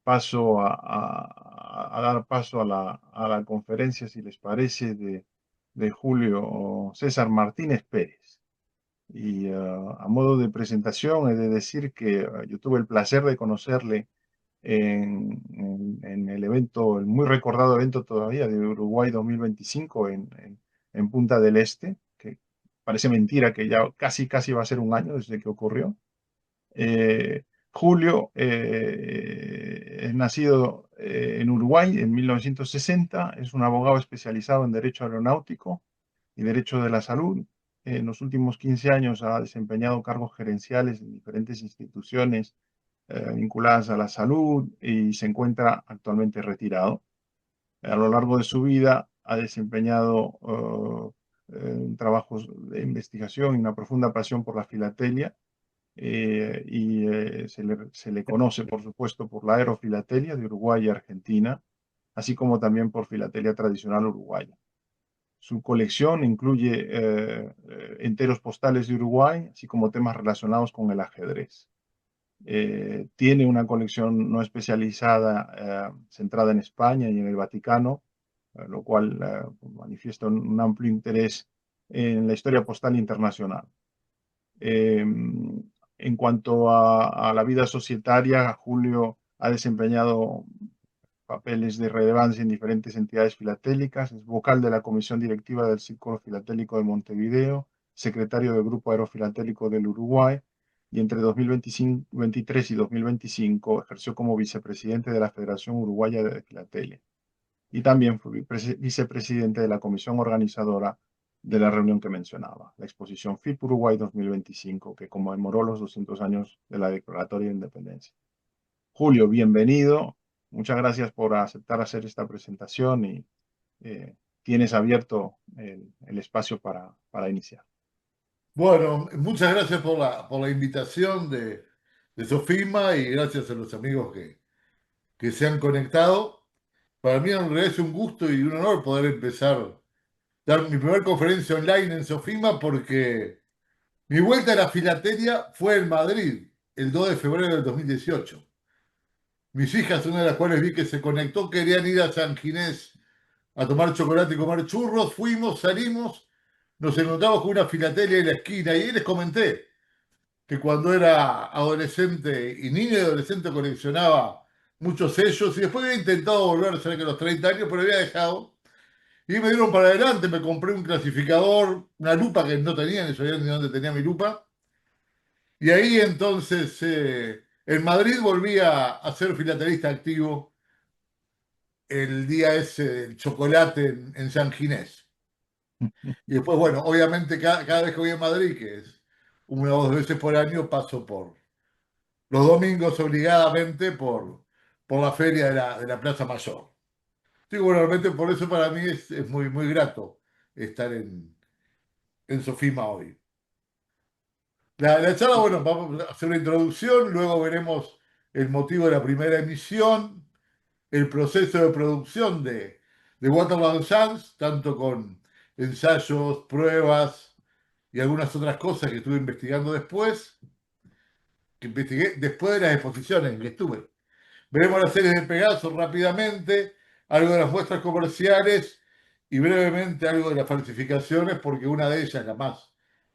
paso a dar paso a la conferencia, si les parece, de Julio César Martínez Pérez. Y a modo de presentación, he de decir que yo tuve el placer de conocerle en el evento, el muy recordado evento todavía de Uruguay 2025 en Punta del Este, que parece mentira que ya casi va a ser un año desde que ocurrió. Eh, Julio es nacido en Uruguay en 1960, es un abogado especializado en Derecho Aeronáutico y Derecho de la Salud. En los últimos 15 años ha desempeñado cargos gerenciales en diferentes instituciones vinculadas a la salud y se encuentra actualmente retirado. A lo largo de su vida ha desempeñado trabajos de investigación y una profunda pasión por la filatelia se le conoce, por supuesto, por la aerofilatelia de Uruguay y Argentina, así como también por filatelia tradicional uruguaya. Su colección incluye enteros postales de Uruguay, así como temas relacionados con el ajedrez. Tiene una colección no especializada centrada en España y en el Vaticano, lo cual manifiesta un amplio interés en la historia postal internacional. En cuanto a la vida societaria, Julio ha desempeñado papeles de relevancia en diferentes entidades filatélicas, es vocal de la comisión directiva del Círculo Filatélico de Montevideo, secretario del Grupo Aerofilatélico del Uruguay, y entre 2023 y 2025 ejerció como vicepresidente de la Federación Uruguaya de Filatelia. Y también fue vicepresidente de la comisión organizadora de la reunión que mencionaba, la exposición FIP Uruguay 2025, que conmemoró los 200 años de la Declaratoria de Independencia. Julio, bienvenido. Muchas gracias por aceptar hacer esta presentación y tienes abierto el espacio para iniciar. Bueno, muchas gracias por la invitación de Sofima y gracias a los amigos que se han conectado. Para mí en realidad es un gusto y un honor poder empezar, dar mi primera conferencia online en Sofima porque mi vuelta a la filatelia fue en Madrid el 2 de febrero del 2018. Mis hijas, una de las cuales vi que se conectó, querían ir a San Ginés a tomar chocolate y comer churros. Fuimos, salimos, nos encontramos con una filatelia en la esquina y ahí les comenté que cuando era adolescente y niño y adolescente coleccionaba muchos sellos y después había intentado volver a ser que a los 30 años, pero había dejado. Y me dieron para adelante, me compré un clasificador, una lupa que no tenía, ni sabía ni dónde tenía mi lupa. Y ahí entonces en Madrid volví a ser filatelista activo el día ese del chocolate en San Ginés. Y después, bueno, obviamente cada vez que voy a Madrid, que es una o dos veces por año, paso por los domingos obligadamente por la feria de la Plaza Mayor. Sí, bueno, realmente por eso para mí es muy grato estar en Sofima hoy. La charla, bueno, vamos a hacer una introducción, luego veremos el motivo de la primera emisión, el proceso de producción de Waterland Sands, tanto con ensayos, pruebas y algunas otras cosas que estuve investigando después, que investigué después de las exposiciones en que estuve. Veremos las series de Pegaso rápidamente, algo de las muestras comerciales y brevemente algo de las falsificaciones, porque una de ellas, la más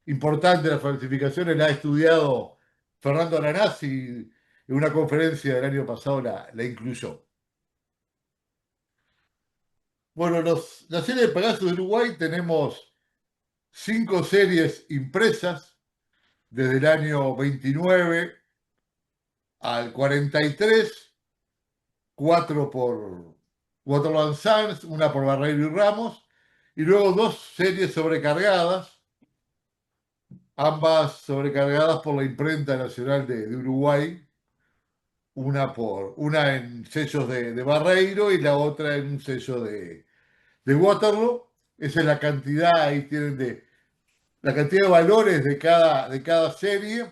importante de las falsificaciones, la ha estudiado Fernando Aranaz y en una conferencia del año pasado la incluyó. Bueno, la serie de Pegaso de Uruguay tenemos 5 series impresas desde el año 29 al 43, 4 por Waterland Sands, una por Barreiro y Ramos, y luego 2 series sobrecargadas, ambas sobrecargadas por la Imprenta Nacional de Uruguay, una en sellos de Barreiro y la otra en un sello de Waterloo. Esa es la cantidad, ahí tienen la cantidad de valores de cada serie.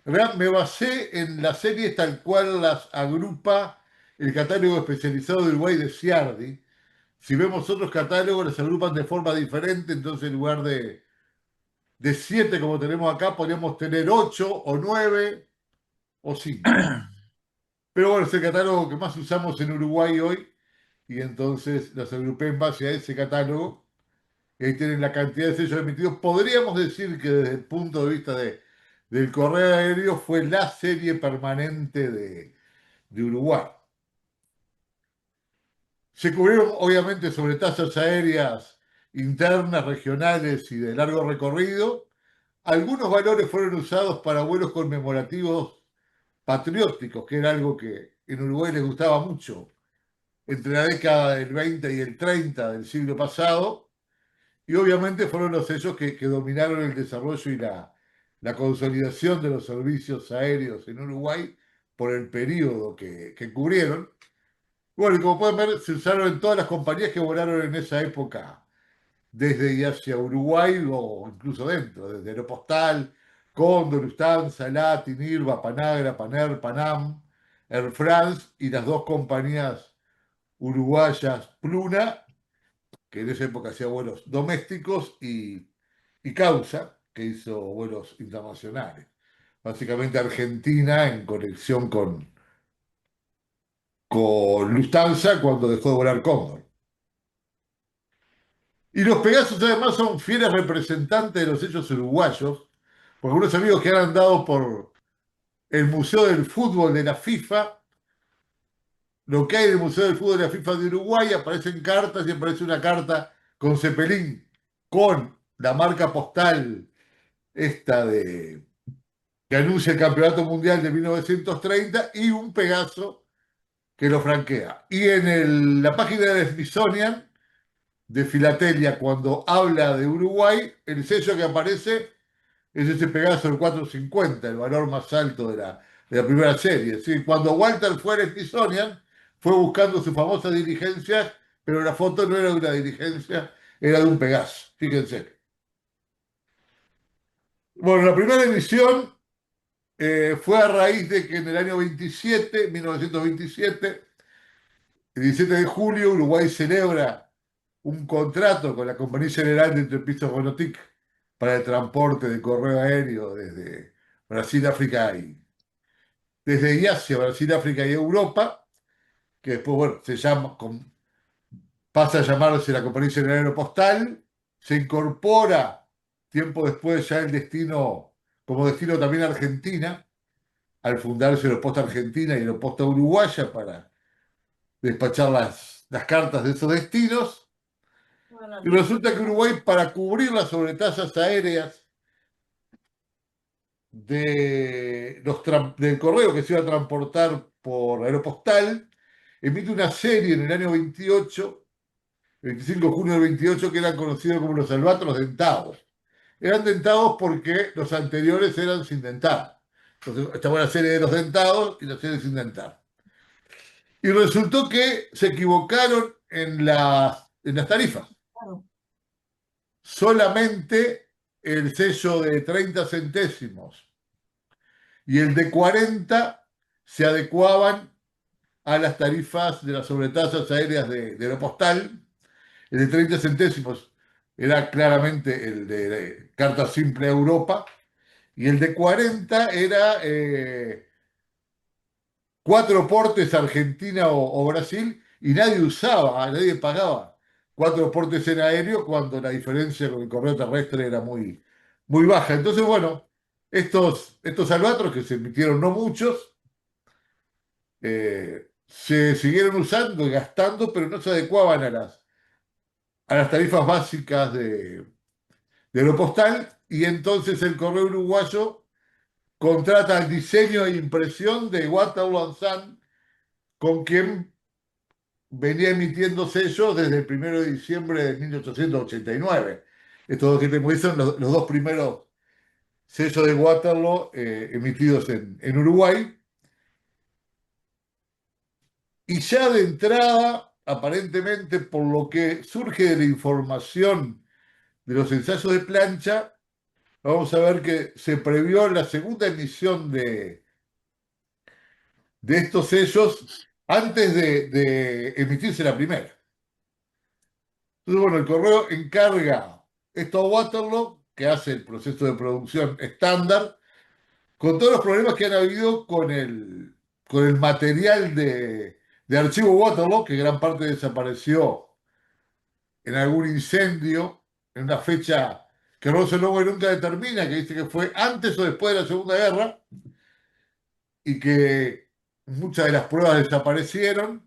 En realidad me basé en las series tal cual las agrupa el catálogo especializado de Uruguay de Ciardi. Si vemos otros catálogos, las agrupan de forma diferente, entonces en lugar de 7 como tenemos acá, podríamos tener 8 o 9 o 5. Pero bueno, es el catálogo que más usamos en Uruguay hoy y entonces los agrupé en base a ese catálogo. Y ahí tienen la cantidad de sellos emitidos. Podríamos decir que desde el punto de vista del correo aéreo fue la serie permanente de Uruguay. Se cubrieron obviamente sobre tasas aéreas internas, regionales y de largo recorrido. Algunos valores fueron usados para vuelos conmemorativos patrióticos, que era algo que en Uruguay les gustaba mucho entre la década del 20 y el 30 del siglo pasado. Y obviamente fueron los sellos que dominaron el desarrollo y la consolidación de los servicios aéreos en Uruguay por el periodo que cubrieron. Bueno, y como pueden ver, se usaron en todas las compañías que volaron en esa época, desde y hacia Uruguay o incluso dentro, desde Aeropostal, Cóndor, Lufthansa, Latin, Irva, Panagra, Paner, Panam, Air France y las dos compañías uruguayas, Pluna, que en esa época hacía vuelos domésticos, y Causa, que hizo vuelos internacionales. Básicamente Argentina en conexión con Lufthansa cuando dejó de volar Cóndor. Y los Pegasus además son fieles representantes de los hechos uruguayos, porque algunos amigos que han andado por el Museo del Fútbol de la FIFA, lo que hay en el Museo del Fútbol de la FIFA de Uruguay, aparecen cartas y aparece una carta con Cepelín, con la marca postal esta que anuncia el Campeonato Mundial de 1930 y un Pegaso que lo franquea. Y en la página de Smithsonian de Filatelia, cuando habla de Uruguay, el sello que aparece es ese Pegaso del 450, el valor más alto de la primera serie. ¿Sí? Cuando Walter fue al Smithsonian, fue buscando su famosa diligencia, pero la foto no era de una diligencia, era de un Pegaso. Fíjense. Bueno, la primera emisión fue a raíz de que en el año 27, 1927, el 17 de julio, Uruguay celebra un contrato con la Compañía General de Entrepistas Bonotic para el transporte de correo aéreo desde Brasil, África desde Asia, Brasil, África y Europa, que después, bueno, pasa a llamarse la Compañía General Aeropostal, se incorpora tiempo después ya el destino, como destino también Argentina, al fundarse Aeroposta Argentina y Aeroposta Uruguaya para despachar las cartas de esos destinos. Y resulta que Uruguay, para cubrir las sobretasas aéreas del correo que se iba a transportar por aeropostal, emite una serie en el año 28, el 25 de junio del 28, que eran conocidos como los albatros dentados. Eran dentados porque los anteriores eran sin dentar. Entonces estaba la serie de los dentados y la serie sin dentar. Y resultó que se equivocaron en las tarifas. Claro. Solamente el sello de 30 centésimos y el de 40 se adecuaban a las tarifas de las sobretasas aéreas de Aeropostal. El de 30 centésimos era claramente el de carta simple a Europa y el de 40 era cuatro portes Argentina o Brasil y nadie pagaba cuatro portes en aéreo cuando la diferencia con el correo terrestre era muy, muy baja. Entonces, bueno, estos albatros que se emitieron no muchos, se siguieron usando y gastando, pero no se adecuaban a las tarifas básicas de Aeropostal y entonces el correo uruguayo contrata el diseño e impresión de Waterloo Sun, con quien venía emitiendo sellos desde el 1 de diciembre de 1889. Estos dos que te muestran los dos primeros sellos de Waterloo emitidos en Uruguay. Y ya de entrada, aparentemente, por lo que surge de la información de los ensayos de plancha, vamos a ver que se previó la segunda emisión de estos sellos antes de emitirse la primera. Entonces, bueno, el correo encarga esto a Waterloo, que hace el proceso de producción estándar, con todos los problemas que han habido con el material de archivo Waterloo, que gran parte desapareció en algún incendio, en una fecha que Rosenauer nunca determina, que dice que fue antes o después de la Segunda Guerra, y que muchas de las pruebas desaparecieron.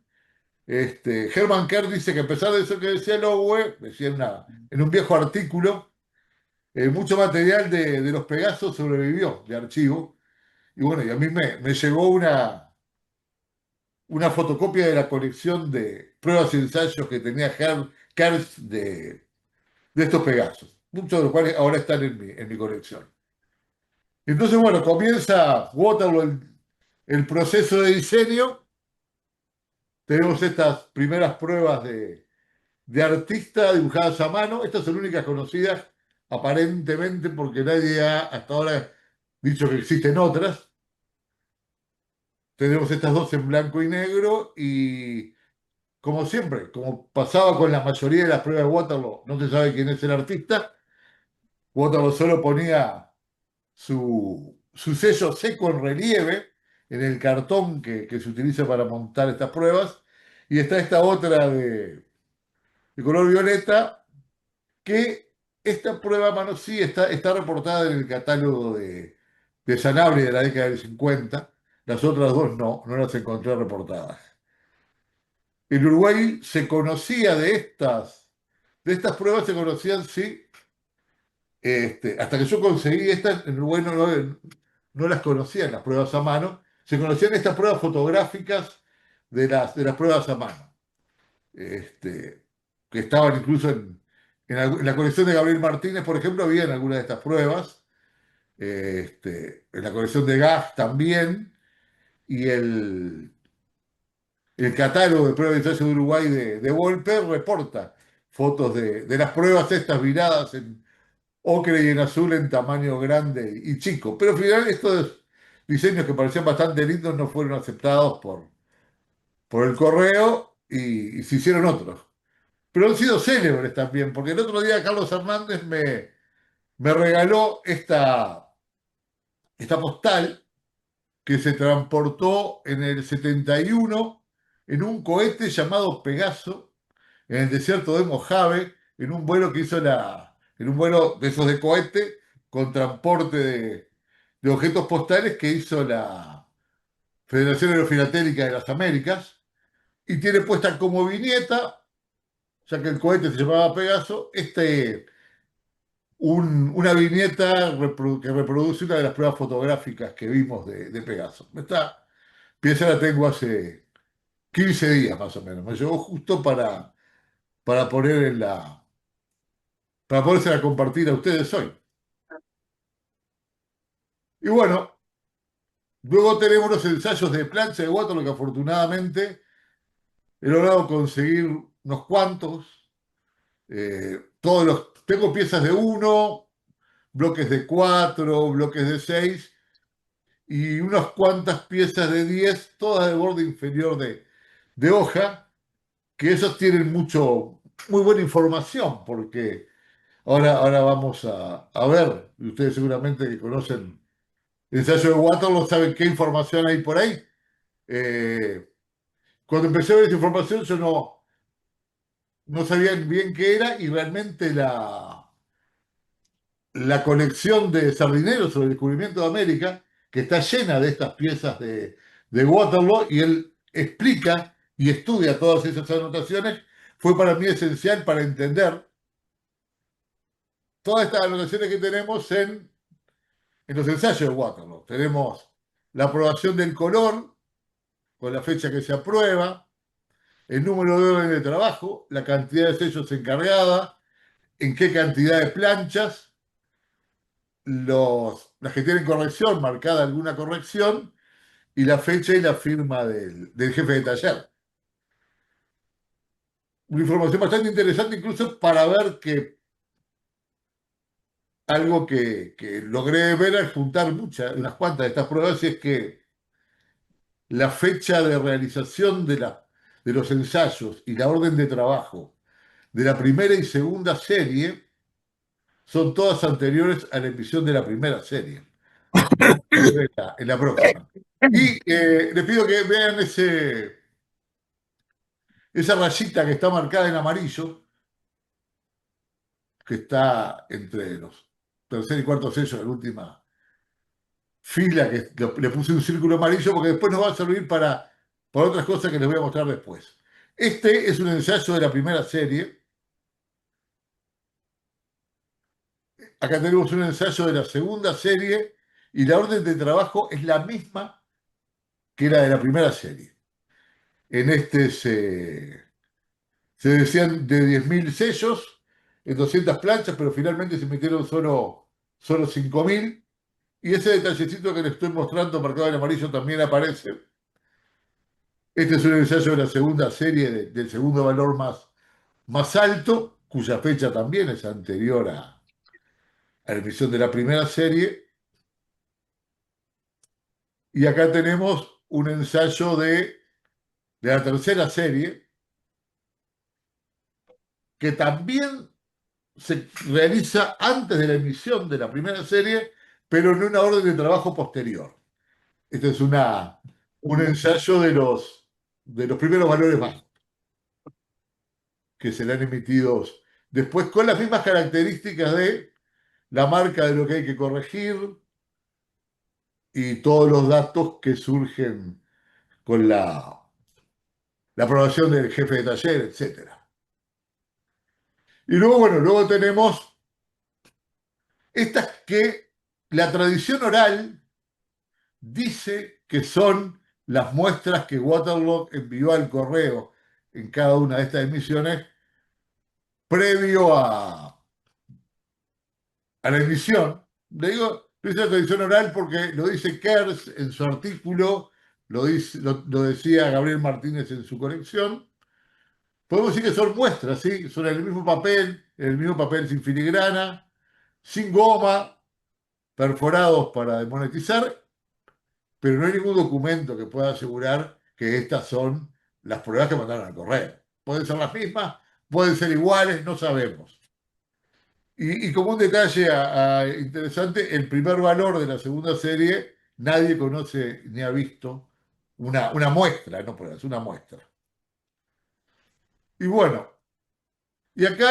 Hermann Kerr dice que a pesar de eso que decía Lowe, decía en un viejo artículo, mucho material de los Pegasos sobrevivió de archivo. Y bueno, y a mí me llegó una fotocopia de la colección de pruebas y ensayos que tenía Kerr de estos Pegasos, muchos de los cuales ahora están en mi colección. Entonces, bueno, comienza Waterloo el proceso de diseño. Tenemos estas primeras pruebas de artista dibujadas a mano. Estas son únicas conocidas aparentemente porque nadie ha hasta ahora dicho que existen otras. Tenemos estas dos en blanco y negro y como siempre, como pasaba con la mayoría de las pruebas de Waterloo, no se sabe quién es el artista. Waterloo solo ponía su sello seco en relieve en el cartón que se utiliza para montar estas pruebas. Y está esta otra de color violeta, que esta prueba a mano sí está reportada en el catálogo de Sanabria de la década del 50. Las otras dos no las encontré reportadas. En Uruguay se conocía de estas pruebas, se conocían, sí, hasta que yo conseguí estas, en Uruguay no las conocían las pruebas a mano, se conocían estas pruebas fotográficas de las pruebas a mano, que estaban incluso en la colección de Gabriel Martínez, por ejemplo, había en algunas de estas pruebas, en la colección de Gas también, y el catálogo de pruebas de ensayo de Uruguay de Volper reporta fotos de las pruebas estas viradas en ocre y en azul en tamaño grande y chico. Pero al final estos diseños que parecían bastante lindos no fueron aceptados por el correo y se hicieron otros. Pero han sido célebres también, porque el otro día Carlos Hernández me regaló esta postal que se transportó en el 71 en un cohete llamado Pegaso en el desierto de Mojave, en un vuelo que hizo en un vuelo de esos de cohete con transporte de objetos postales que hizo la Federación Aerofilatélica de las Américas, y tiene puesta como viñeta, ya que el cohete se llamaba Pegaso, una viñeta que reproduce una de las pruebas fotográficas que vimos de Pegaso. Esta pieza la tengo hace 15 días más o menos, me llegó justo para poner para podérsela compartir a ustedes hoy. Y bueno, luego tenemos los ensayos de plancha de Waterloo, que afortunadamente he logrado conseguir unos cuantos. Tengo piezas de uno, bloques de cuatro, bloques de seis y unas cuantas piezas de 10, todas de borde inferior de hoja, que esos tienen muy buena información, porque ahora vamos a ver, y ustedes seguramente que conocen el ensayo de Waterloo saben qué información hay por ahí. Eh, Cuando empecé a ver esa información yo no sabía bien qué era y realmente la colección de Sardinero sobre el descubrimiento de América, que está llena de estas piezas de Waterloo, y él explica y estudia todas esas anotaciones, fue para mí esencial para entender todas estas anotaciones que tenemos en los ensayos de Waterloo. Tenemos la aprobación del color, con la fecha que se aprueba, el número de orden de trabajo, la cantidad de sellos encargada, en qué cantidad de planchas, las que tienen corrección, marcada alguna corrección, y la fecha y la firma del jefe de taller. Una información bastante interesante incluso para ver que algo que logré ver al juntar unas cuantas de estas pruebas, y es que la fecha de realización de los ensayos y la orden de trabajo de la primera y segunda serie son todas anteriores a la emisión de la primera serie. En la próxima. Y les pido que vean esa rayita que está marcada en amarillo, que está entre los tercer y cuarto sellos de la última fila, que le puse un círculo amarillo porque después nos va a servir para otras cosas que les voy a mostrar después. Este es un ensayo de la primera serie. Acá tenemos un ensayo de la segunda serie y la orden de trabajo es la misma que la de la primera serie. En este se decían de 10.000 sellos, en 200 planchas, pero finalmente se metieron solo 5.000. Y ese detallecito que les estoy mostrando marcado en amarillo también aparece. Este es un ensayo de la segunda serie, del segundo valor más alto, cuya fecha también es anterior a la emisión de la primera serie. Y acá tenemos un ensayo de la tercera serie, que también se realiza antes de la emisión de la primera serie, pero en una orden de trabajo posterior. Este es un ensayo de los primeros valores bajos que serán emitidos después con las mismas características de la marca de lo que hay que corregir y todos los datos que surgen con la aprobación del jefe de taller, etcétera. Y luego, bueno, luego tenemos estas que la tradición oral dice que son las muestras que Waterloo envió al correo en cada una de estas emisiones previo a la emisión. Le digo, dice la tradición oral porque lo dice Kers en su artículo, lo decía Gabriel Martínez en su colección. Podemos decir que son muestras, ¿sí? Son en el mismo papel sin filigrana, sin goma, perforados para demonetizar, pero no hay ningún documento que pueda asegurar que estas son las pruebas que mandaron al correo. Pueden ser las mismas, pueden ser iguales, no sabemos. Y como un detalle interesante, el primer valor de la segunda serie, nadie conoce ni ha visto una muestra, no pruebas, una muestra. Y bueno, y acá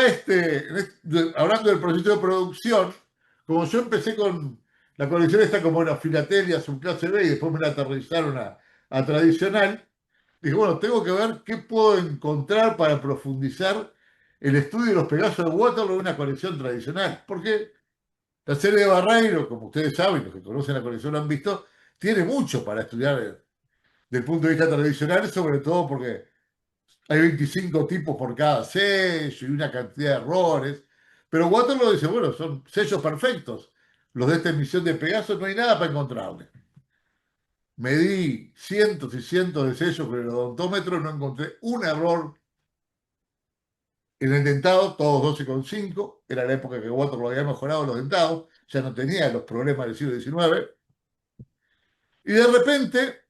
hablando del proceso de producción, como yo empecé con la colección esta como una filatelia, subclase B, y después me la aterrizaron a tradicional, dije, bueno, tengo que ver qué puedo encontrar para profundizar el estudio de los Pegasos de Waterloo en una colección tradicional. Porque la serie de Barreiro, como ustedes saben, los que conocen la colección lo han visto, tiene mucho para estudiar del punto de vista tradicional, sobre todo porque hay 25 tipos por cada sello y una cantidad de errores. Pero Waterloo dice, bueno, son sellos perfectos. Los de esta emisión de Pegaso no hay nada para encontrarle. Medí cientos y cientos de sellos con el odontómetro, no encontré un error en el dentado, todos 12,5. Era la época que Waterloo había mejorado los dentados, ya no tenía los problemas del siglo XIX. Y de repente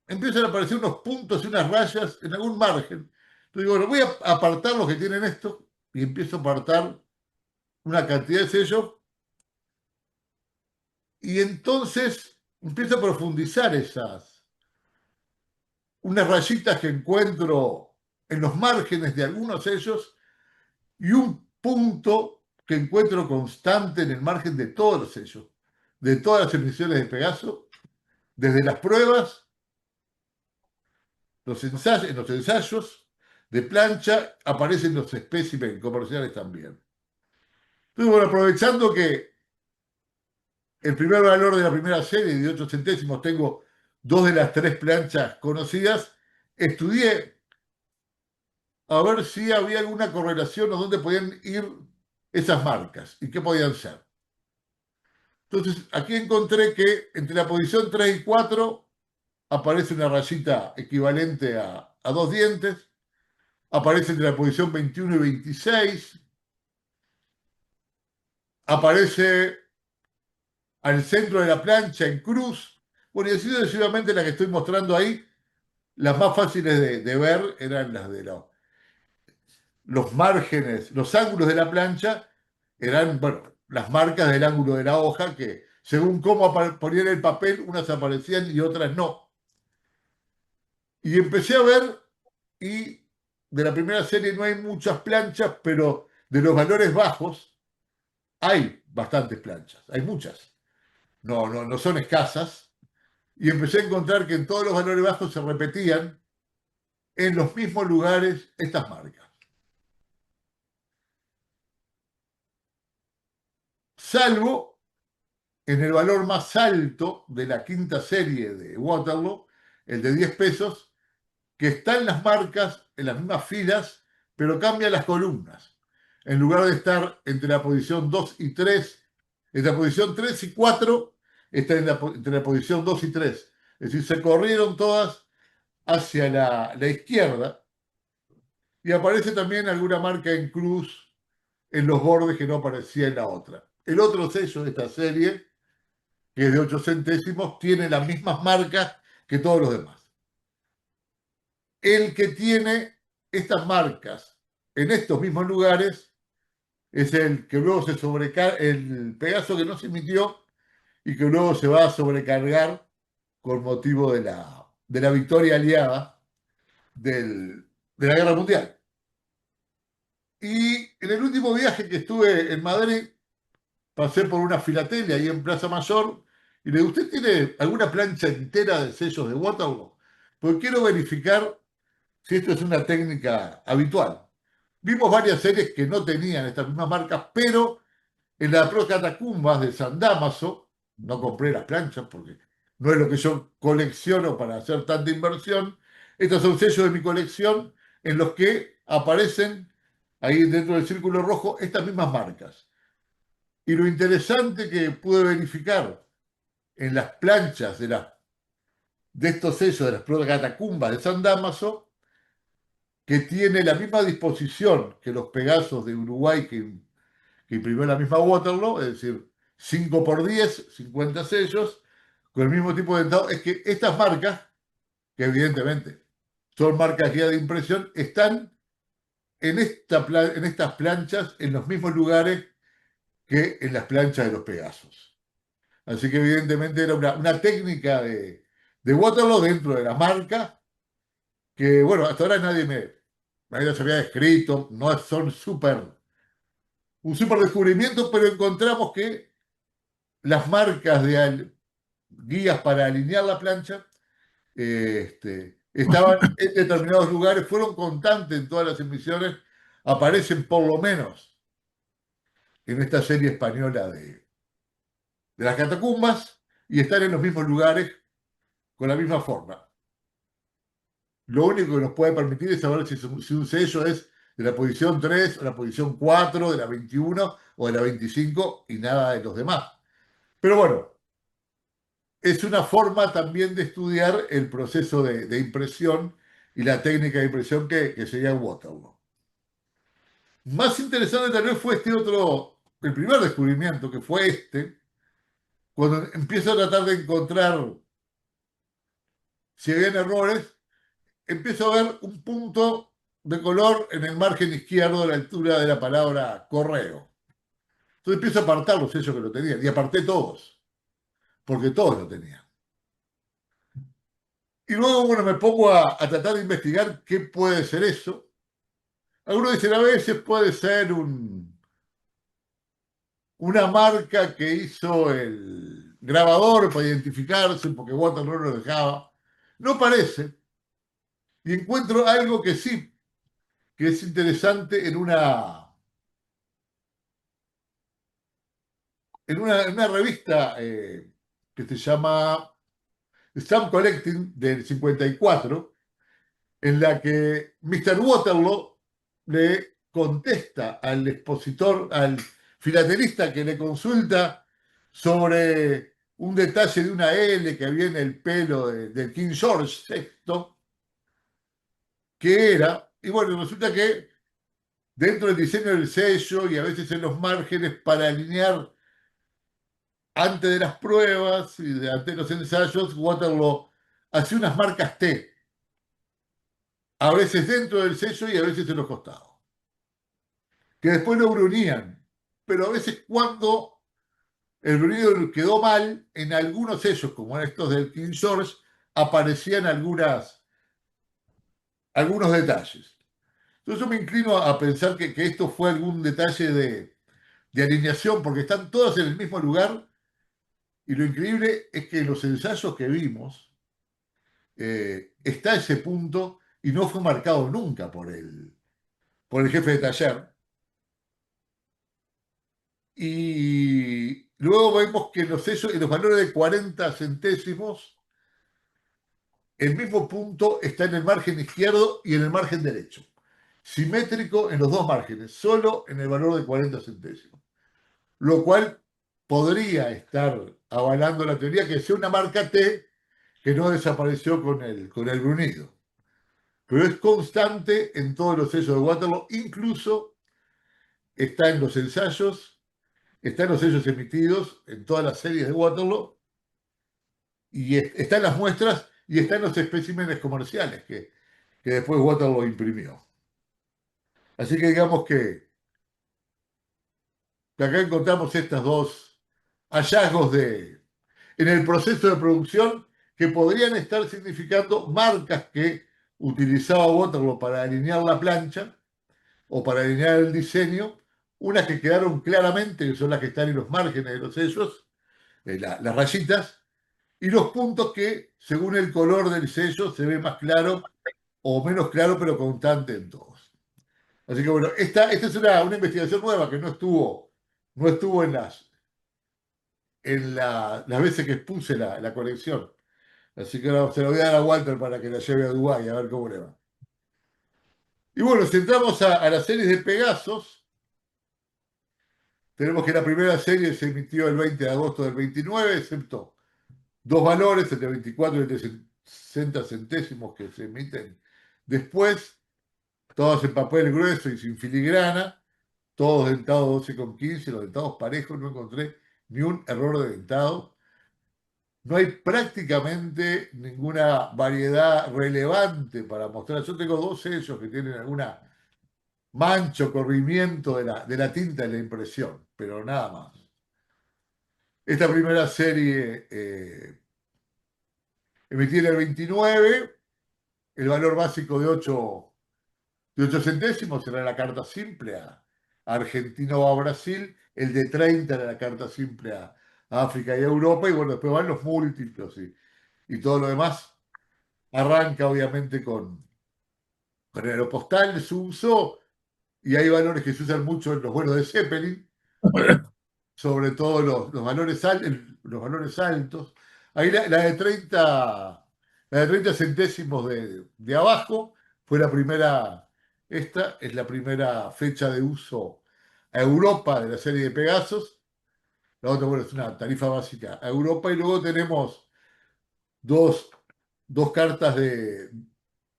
empiezan a aparecer unos puntos y unas rayas en algún margen. Entonces digo, bueno, voy a apartar los que tienen esto y empiezo a apartar una cantidad de sellos y entonces empiezo a profundizar unas rayitas que encuentro en los márgenes de algunos sellos y un punto que encuentro constante en el margen de todos los sellos, de todas las emisiones de Pegaso, desde las pruebas, en los ensayos de plancha, aparecen los especímenes comerciales también. Entonces, bueno, aprovechando que el primer valor de la primera serie, de 8 centésimos, tengo dos de las tres planchas conocidas, estudié a ver si había alguna correlación o dónde podían ir esas marcas y qué podían ser. Entonces, aquí encontré que entre la posición 3 y 4 aparece una rayita equivalente a dos dientes, aparece entre la posición 21 y 26, aparece al centro de la plancha en cruz. Bueno, y así sucesivamente la que estoy mostrando ahí, las más fáciles de ver eran las de los márgenes, los ángulos de la plancha, eran, bueno, las marcas del ángulo de la hoja que según cómo ponían el papel, unas aparecían y otras no. Y empecé a ver, y de la primera serie no hay muchas planchas, pero de los valores bajos hay bastantes planchas, hay muchas. No son escasas. Y empecé a encontrar que en todos los valores bajos se repetían en los mismos lugares estas marcas. Salvo en el valor más alto de la quinta serie de Waterloo, el de 10 pesos, que están las marcas en las mismas filas, pero cambia las columnas. En lugar de estar entre la posición 2 y 3, entre la posición 3 y 4, está entre la posición 2 y 3. Es decir, se corrieron todas hacia la izquierda y aparece también alguna marca en cruz en los bordes que no aparecía en la otra. El otro sello de esta serie, que es de 8 centésimos, tiene las mismas marcas que todos los demás. El que tiene estas marcas en estos mismos lugares es el que luego se sobrecarga, el Pegaso que no se emitió y que luego se va a sobrecargar con motivo de la victoria aliada de la Guerra Mundial. Y en el último viaje que estuve en Madrid, pasé por una filatelia ahí en Plaza Mayor y le digo, ¿usted tiene alguna plancha entera de sellos de Waterloo? Porque quiero verificar si esto es una técnica habitual. Vimos varias series que no tenían estas mismas marcas, pero en la Pro Catacumbas de San Dámaso, no compré las planchas porque no es lo que yo colecciono para hacer tanta inversión. Estos son sellos de mi colección en los que aparecen ahí dentro del círculo rojo estas mismas marcas. Y lo interesante que pude verificar en las planchas de estos sellos de las Pro Catacumbas de San Dámaso, que tiene la misma disposición que los Pegasos de Uruguay que imprimió la misma Waterloo, es decir, 5 por 10, 50 sellos, con el mismo tipo de dentado, es que estas marcas, que evidentemente son marcas guía de impresión, están en estas planchas en los mismos lugares que en las planchas de los Pegasos. Así que evidentemente era una técnica de Waterloo dentro de la marca, que bueno, hasta ahora nadie se había descrito, no son un súper descubrimiento, pero encontramos que las marcas guías para alinear la plancha estaban en determinados lugares, fueron constantes en todas las emisiones, aparecen por lo menos en esta serie española de las catacumbas y están en los mismos lugares con la misma forma. Lo único que nos puede permitir es saber si un sello es de la posición 3, o la posición 4, de la 21 o de la 25 y nada de los demás. Pero bueno, es una forma también de estudiar el proceso de impresión y la técnica de impresión que sería Waterloo. Más interesante tal vez fue el primer descubrimiento, que fue cuando empiezo a tratar de encontrar si habían errores, empiezo a ver un punto de color en el margen izquierdo a la altura de la palabra correo. Entonces empiezo a apartar los sellos que lo tenían, y aparté todos, porque todos lo tenían. Y luego, bueno, me pongo a tratar de investigar qué puede ser eso. Algunos dicen, a veces puede ser una marca que hizo el grabador para identificarse, porque Water no lo dejaba. No parece. Y encuentro algo que sí, que es interesante en una revista que se llama Stamp Collecting del 54, en la que Mr. Waterloo le contesta al expositor, al filatelista que le consulta sobre un detalle de una L que había en el pelo del King George VI, que era, y bueno, resulta que dentro del diseño del sello y a veces en los márgenes para alinear antes de las pruebas y antes de los ensayos, Waterloo hacía unas marcas T, a veces dentro del sello y a veces en los costados, que después lo bruñían, pero a veces cuando el bruñido quedó mal, en algunos sellos, como en estos del King George, aparecían algunos detalles. Entonces yo me inclino a pensar que esto fue algún detalle de alineación, porque están todas en el mismo lugar y lo increíble es que en los ensayos que vimos está ese punto y no fue marcado nunca por el jefe de taller. Y luego vemos que en los valores de 40 centésimos, el mismo punto está en el margen izquierdo y en el margen derecho. Simétrico en los dos márgenes, solo en el valor de 40 centésimos. Lo cual podría estar avalando la teoría que sea una marca T que no desapareció con el brunido. Pero es constante en todos los sellos de Waterloo, incluso está en los ensayos, está en los sellos emitidos, en todas las series de Waterloo, y está en las muestras y está en los especímenes comerciales que después Waterloo imprimió. Así que digamos que acá encontramos estos dos hallazgos en el proceso de producción que podrían estar significando marcas que utilizaba Waterloo para alinear la plancha o para alinear el diseño, unas que quedaron claramente, que son las que están en los márgenes de los sellos, las rayitas, y los puntos que, según el color del sello, se ve más claro o menos claro, pero constante en todos. Así que bueno, esta es una investigación nueva que no estuvo las veces que expuse la colección. Así que ahora se lo voy a dar a Walter para que la lleve a Dubái a ver cómo le va. Y bueno, si entramos a las series de Pegasos, tenemos que la primera serie se emitió el 20 de agosto del 29, excepto dos valores, el de 24 y el de 60 centésimos que se emiten después, todos en papel grueso y sin filigrana, todos dentados 12,15, los dentados parejos, no encontré ni un error de dentado. No hay prácticamente ninguna variedad relevante para mostrar. Yo tengo dos sellos que tienen alguna mancha o corrimiento de la tinta de la impresión, pero nada más. Esta primera serie emitida en el 29, el valor básico de 8 centésimos era la carta simple a Argentina o a Brasil, el de 30 era la carta simple a África y a Europa, y bueno, después van los múltiplos y todo lo demás. Arranca obviamente con el aeropostal, su uso, y hay valores que se usan mucho en los vuelos de Zeppelin, sobre todo los valores altos. Ahí la de 30 centésimos de abajo fue la primera, esta es la primera fecha de uso a Europa de la serie de Pegasos. La otra, bueno, es una tarifa básica a Europa y luego tenemos dos, dos cartas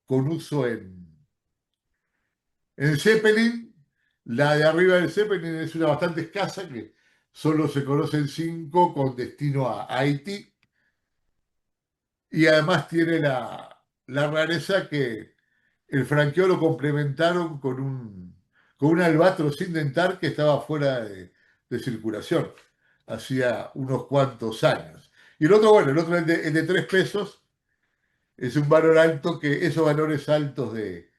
con uso en Zeppelin. La de arriba del Zeppelin es una bastante escasa, que solo se conocen 5 con destino a Haití. Y además tiene la rareza que el franqueo lo complementaron con un albatros sin dentar que estaba fuera de circulación hacía unos cuantos años. Y el otro, bueno, el otro, el de 3 pesos, es un valor alto que esos valores altos de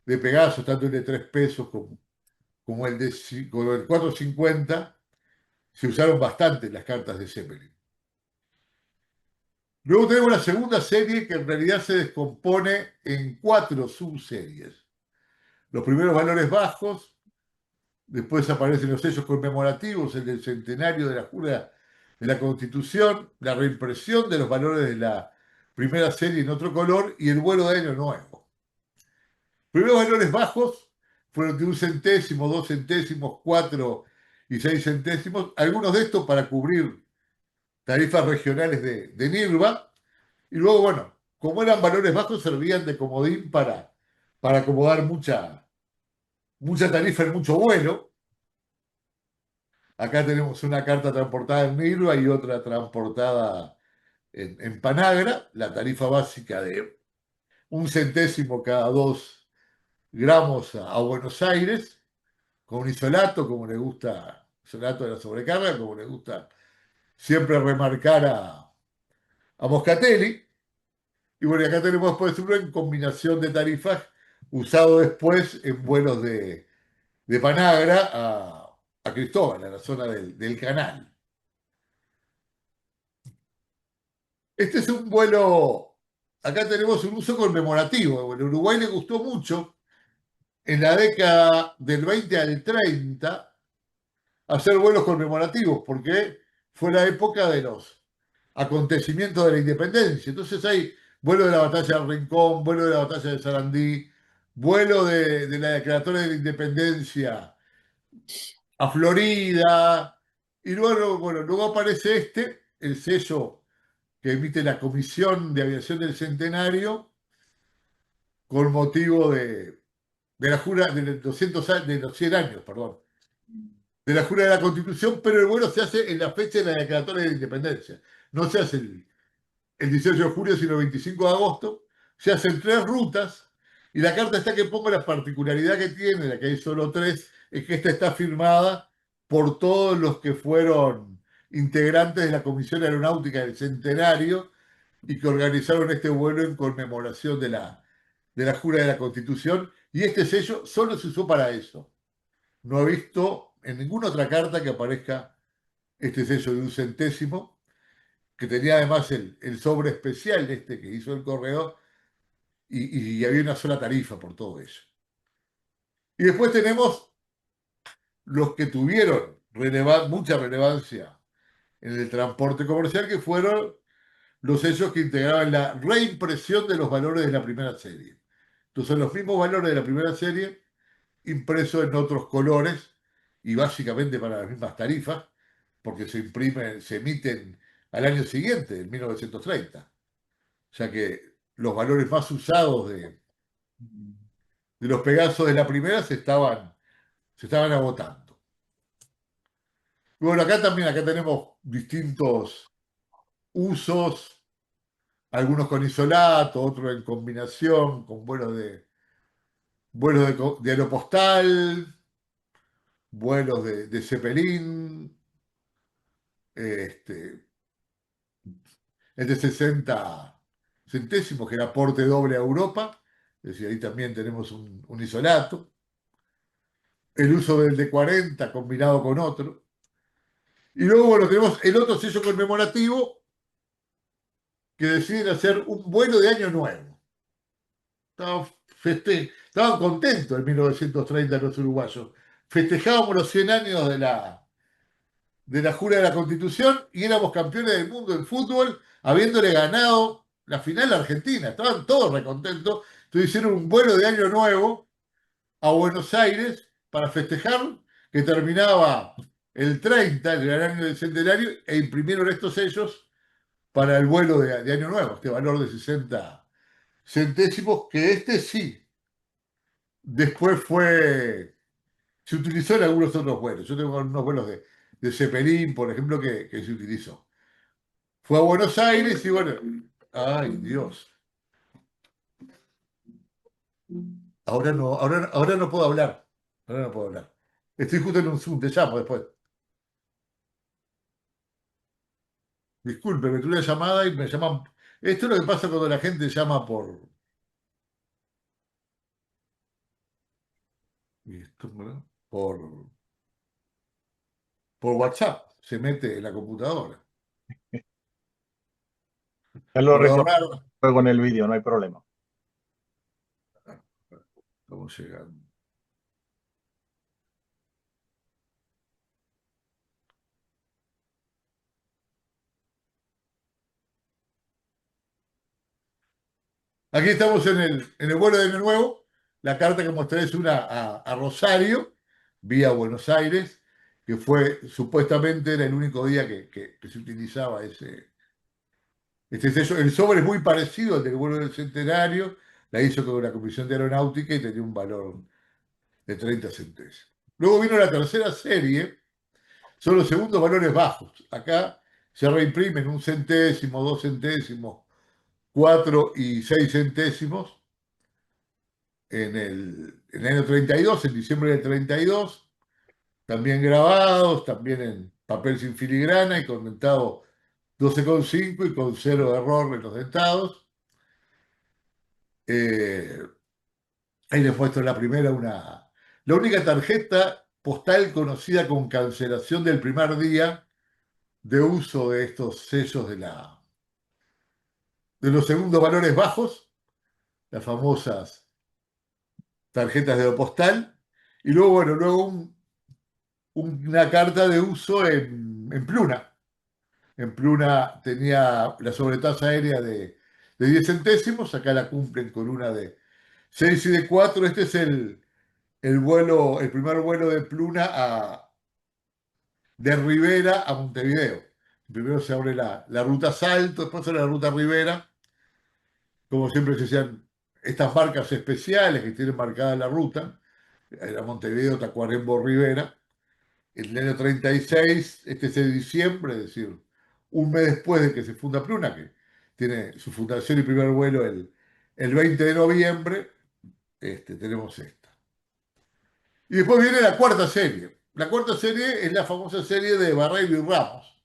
Pegaso, tanto el de 3 pesos como como el 4,50, se usaron bastante en las cartas de Zeppelin. Luego tenemos la segunda serie que en realidad se descompone en 4 subseries. Los primeros valores bajos, después aparecen los sellos conmemorativos, el del centenario de la jura de la Constitución, la reimpresión de los valores de la primera serie en otro color y el vuelo de año nuevo. Primeros valores bajos fueron de 1 centésimo, 2 centésimos, 4 y 6 centésimos, algunos de estos para cubrir tarifas regionales de NIRVA, y luego, bueno, como eran valores bajos, servían de comodín para acomodar mucha tarifa en mucho vuelo. Acá tenemos una carta transportada en NIRVA y otra transportada en Panagra, la tarifa básica de 1 centésimo cada 2 gramos a Buenos Aires, con un isolato, como le gusta, isolato de la sobrecarga, como le gusta siempre remarcar a Moscatelli. Y bueno, acá tenemos, por ejemplo, en combinación de tarifas usado después en vuelos de Panagra a Cristóbal, a la zona del canal. Este es un vuelo, acá tenemos un uso conmemorativo. En Uruguay le gustó mucho en la década del 20 al 30 hacer vuelos conmemorativos, porque fue la época de los acontecimientos de la independencia. Entonces hay vuelo de la batalla del Rincón, vuelo de la batalla de Sarandí, vuelo de la declaratoria de la independencia a Florida, y luego, bueno, luego aparece el sello que emite la Comisión de Aviación del Centenario con motivo de la jura de los 200 de los 100 años, perdón, de la jura de la Constitución, pero el vuelo se hace en la fecha de la declaratoria de la independencia. No se hace el 18 de julio, sino el 25 de agosto. Se hacen 3 rutas y la carta está que pongo la particularidad que tiene, la que hay solo 3, es que esta está firmada por todos los que fueron integrantes de la Comisión Aeronáutica del Centenario y que organizaron este vuelo en conmemoración de la jura de la Constitución. Y este sello solo se usó para eso. No he visto en ninguna otra carta que aparezca este sello de un centésimo, que tenía además el sobre especial que hizo el correo, y había una sola tarifa por todo eso. Y después tenemos los que tuvieron mucha relevancia en el transporte comercial, que fueron los sellos que integraban la reimpresión de los valores de la primera serie. Entonces, son los mismos valores de la primera serie impresos en otros colores y básicamente para las mismas tarifas, porque se emiten al año siguiente, en 1930. O sea que los valores más usados de los Pegasos de la primera se estaban agotando. Y bueno, acá tenemos distintos usos, algunos con isolato, otros en combinación, con vuelos de aeropostal, vuelos de Zeppelin, este, el de 60 centésimos, que era aporte doble a Europa, es decir, ahí también tenemos un isolato. El uso del de 40 combinado con otro. Y luego, bueno, tenemos el otro sello conmemorativo que deciden hacer un vuelo de Año Nuevo. Estaban contentos en 1930 los uruguayos. Festejábamos los 100 años de la jura de la Constitución y éramos campeones del mundo del fútbol, habiéndole ganado la final a Argentina. Estaban todos recontentos. Entonces hicieron un vuelo de Año Nuevo a Buenos Aires para festejar que terminaba el 30, el gran año del centenario, e imprimieron estos sellos para el vuelo de Año Nuevo, este valor de 60 centésimos, que sí, después se utilizó en algunos otros vuelos. Yo tengo unos vuelos de Zeppelin, por ejemplo, que se utilizó. Fue a Buenos Aires y bueno, ay Dios, ahora no puedo hablar, ahora no puedo hablar. Estoy justo en un Zoom, te llamo después. Disculpe, me tuve una llamada y me llaman. Esto es lo que pasa cuando la gente llama por, por WhatsApp, se mete en la computadora. Ya lo Por reconozco ahorrar, con el vídeo, no hay problema. estamos llegando. Aquí estamos en el vuelo de Año Nuevo. La carta que mostré es una a Rosario, vía Buenos Aires, que supuestamente era el único día que se utilizaba este sello. El sobre es muy parecido al del vuelo del Centenario, la hizo con la Comisión de Aeronáutica y tenía un valor de 30 centésimos. Luego vino la tercera serie, son los segundos valores bajos. Acá se reimprimen 1 centésimo, 2 centésimos, 4 y 6 centésimos en el año 32, en diciembre del 32, también grabados, también en papel sin filigrana y con dentado 12,5 y con 0 de error en los dentados. Ahí les muestro la primera, la única tarjeta postal conocida con cancelación del primer día de uso de estos sellos de los segundos valores bajos, las famosas tarjetas de postal, y luego, bueno, luego una carta de uso en Pluna. En Pluna tenía la sobretasa aérea de 10 centésimos, acá la cumplen con una de 6 y de 4. Este es el primer vuelo de Pluna de Rivera a Montevideo. Primero se abre la ruta Salto, después se abre la ruta Rivera. Como siempre se hacían estas marcas especiales que tienen marcada la ruta, era Montevideo, Tacuarembó, Rivera. En el año 36, este es de diciembre, es decir, un mes después de que se funda Pluna, que tiene su fundación y primer vuelo el 20 de noviembre, tenemos esta. Y después viene la cuarta serie. La cuarta serie es la famosa serie de Barreiro y Ramos.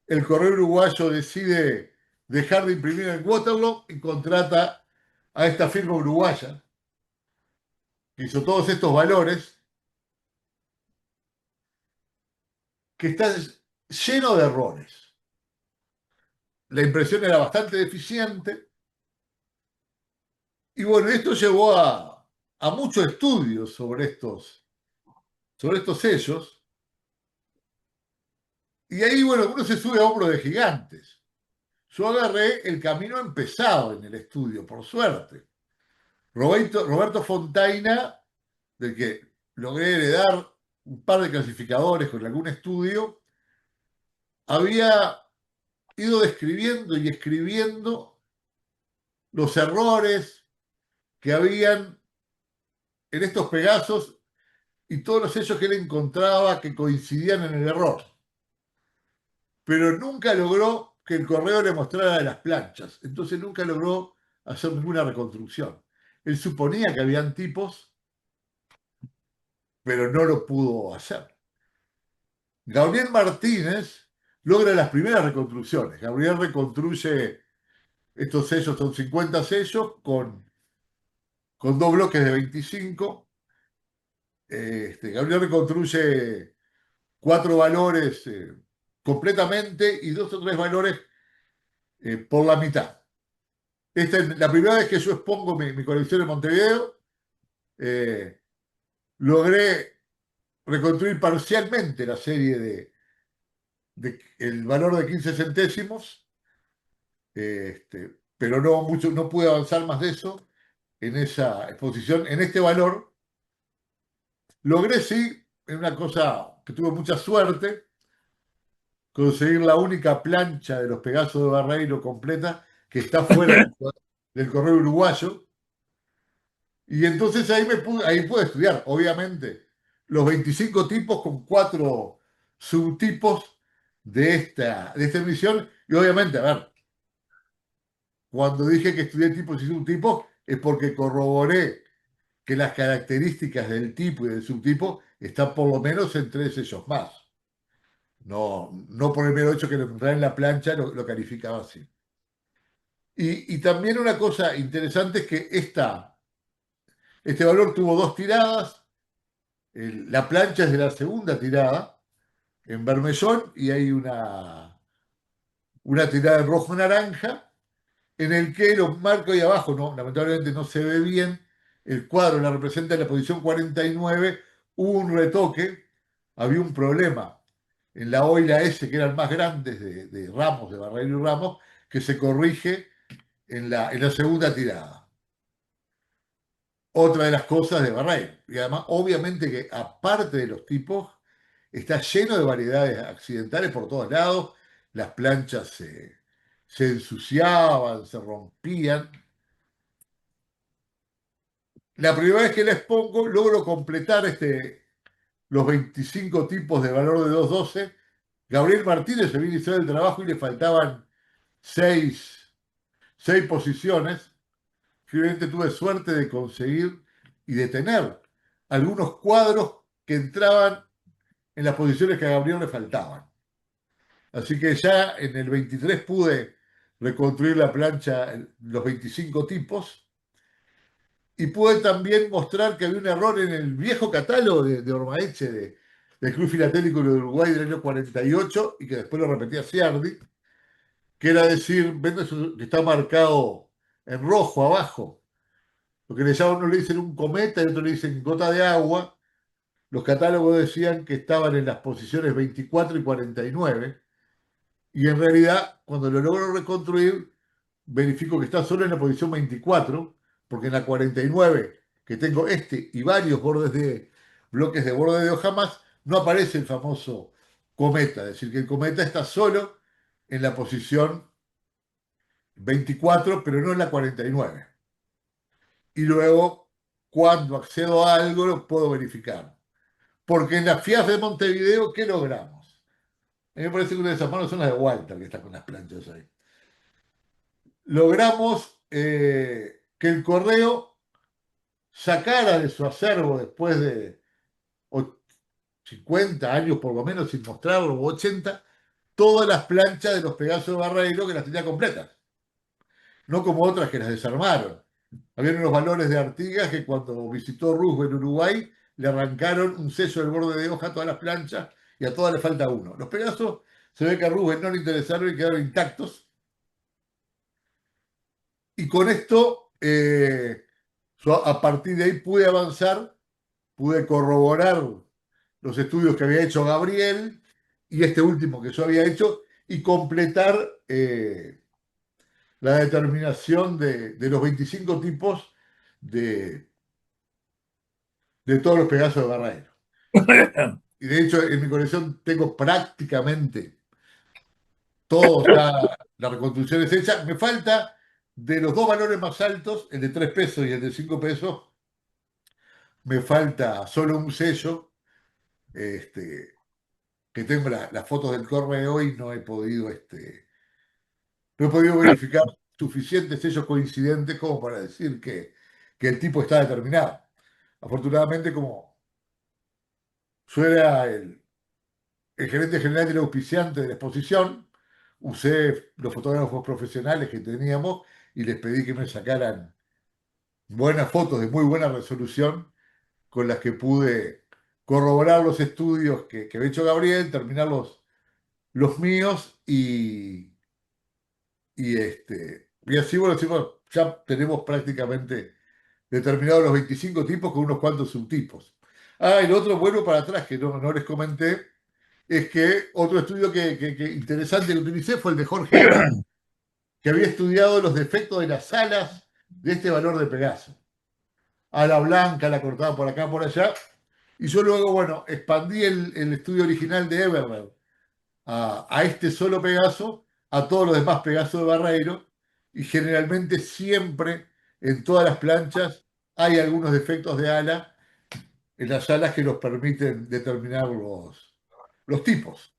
El correo uruguayo decide dejar de imprimir en Waterloo y contrata a esta firma uruguaya que hizo todos estos valores, que está lleno de errores. La impresión era bastante deficiente y bueno, esto llevó a muchos estudios sobre estos sellos y ahí, bueno, uno se sube a hombros de gigantes. Yo agarré el camino empezado en el estudio, por suerte. Roberto Fontaina, del que logré heredar un par de clasificadores con algún estudio, había ido describiendo y escribiendo los errores que habían en estos Pegasos y todos los sellos que él encontraba que coincidían en el error. Pero nunca logró que el correo le mostrara las planchas. Entonces nunca logró hacer ninguna reconstrucción. Él suponía que habían tipos, pero no lo pudo hacer. Gabriel Martínez logra las primeras reconstrucciones. Gabriel reconstruye estos sellos, son 50 sellos con dos bloques de 25. Gabriel reconstruye 4 valores completamente y 2 o 3 valores por la mitad. Esta es la primera vez que yo expongo mi colección en Montevideo. Eh, Logré reconstruir parcialmente la serie el valor de 15 centésimos, pero no, mucho, no pude avanzar más de eso en esa exposición. En este valor logré, sí, en una cosa que tuve mucha suerte, conseguir la única plancha de los Pegasos de Barreiro completa que está fuera del correo uruguayo. Y entonces ahí pude estudiar, obviamente, los 25 tipos con 4 subtipos de esta emisión. Y obviamente, a ver, cuando dije que estudié tipos y subtipos, es porque corroboré que las características del tipo y del subtipo están por lo menos en 3 ellos más. No por el mero hecho que lo encontré en la plancha lo calificaba así. Y también una cosa interesante es que este valor tuvo 2 tiradas. La plancha es de la segunda tirada en vermellón y hay una tirada en rojo-naranja en el que lo marco ahí abajo, no, lamentablemente no se ve bien, el cuadro la representa en la posición 49, hubo un retoque, había un problema en la O y la S, que eran más grandes de Ramos, de Barreiro y Ramos, que se corrige en la segunda tirada. Otra de las cosas de Barreiro. Y además, obviamente que aparte de los tipos, está lleno de variedades accidentales por todos lados, las planchas se ensuciaban, se rompían. La primera vez que la expongo, logro completar los 25 tipos de valor de 212. Gabriel Martínez se vino a hacer el trabajo y le faltaban 6 posiciones. Finalmente tuve suerte de conseguir y de tener algunos cuadros que entraban en las posiciones que a Gabriel le faltaban. Así que ya en el 23 pude reconstruir la plancha, los 25 tipos. y pude también mostrar que había un error en el viejo catálogo de Ormaeche, del Club Filatélico de Uruguay del año 48, y que después lo repetía Ciardi, que era decir, ven eso que está marcado en rojo abajo, lo que le llaman, uno le dicen un cometa y otro le dicen gota de agua. Los catálogos decían que estaban en las posiciones 24 y 49, y en realidad, cuando lo logro reconstruir, verifico que está solo en la posición 24, porque en la 49, que tengo este y varios bloques de borde de hojamas, no aparece el famoso cometa. Es decir, que el cometa está solo en la posición 24, pero no en la 49. Y luego, cuando accedo a algo, lo puedo verificar. Porque en las FIAs de Montevideo, ¿qué logramos? A mí me parece que una de esas manos son las de Walter, que está con las planchas ahí. Logramos que el correo sacara de su acervo después de 50 años por lo menos sin mostrarlo, o 80, todas las planchas de los Pegasos de Barreiro que las tenía completas, no como otras que las desarmaron. Habían unos valores de Artigas que cuando visitó Roosevelt en Uruguay le arrancaron un sello del borde de hoja a todas las planchas y a todas le falta uno. Los Pegasos se ve que a Roosevelt no le interesaron y quedaron intactos. Y con esto, yo a partir de ahí pude avanzar, pude corroborar los estudios que había hecho Gabriel y este último que yo había hecho y completar la determinación de los 25 tipos de, de todos los Pegasos de Barreiro. Y de hecho, en mi colección tengo prácticamente todo, ya la reconstrucción es hecha. Me falta de los dos valores más altos, el de 3 pesos y el de 5 pesos, me falta solo un sello, que tengo las fotos del correo y no he podido verificar suficientes sellos coincidentes como para decir que el tipo está determinado. Afortunadamente, como yo era el gerente general del auspiciante de la exposición, usé los fotógrafos profesionales que teníamos y les pedí que me sacaran buenas fotos de muy buena resolución con las que pude corroborar los estudios que había hecho Gabriel, terminar los míos y así, bueno, decimos, ya tenemos prácticamente determinados los 25 tipos con unos cuantos subtipos. Ah, y lo otro bueno para atrás que no les comenté es que otro estudio que interesante que utilicé fue el de Jorge Eva, que había estudiado los defectos de las alas de este valor de Pegaso. Ala blanca, la cortaba por acá, por allá. Y yo luego, bueno, expandí el estudio original de Everberg a este solo Pegaso, a todos los demás Pegasos de Barreiro, y generalmente siempre en todas las planchas hay algunos defectos de ala en las alas que nos permiten determinar los tipos.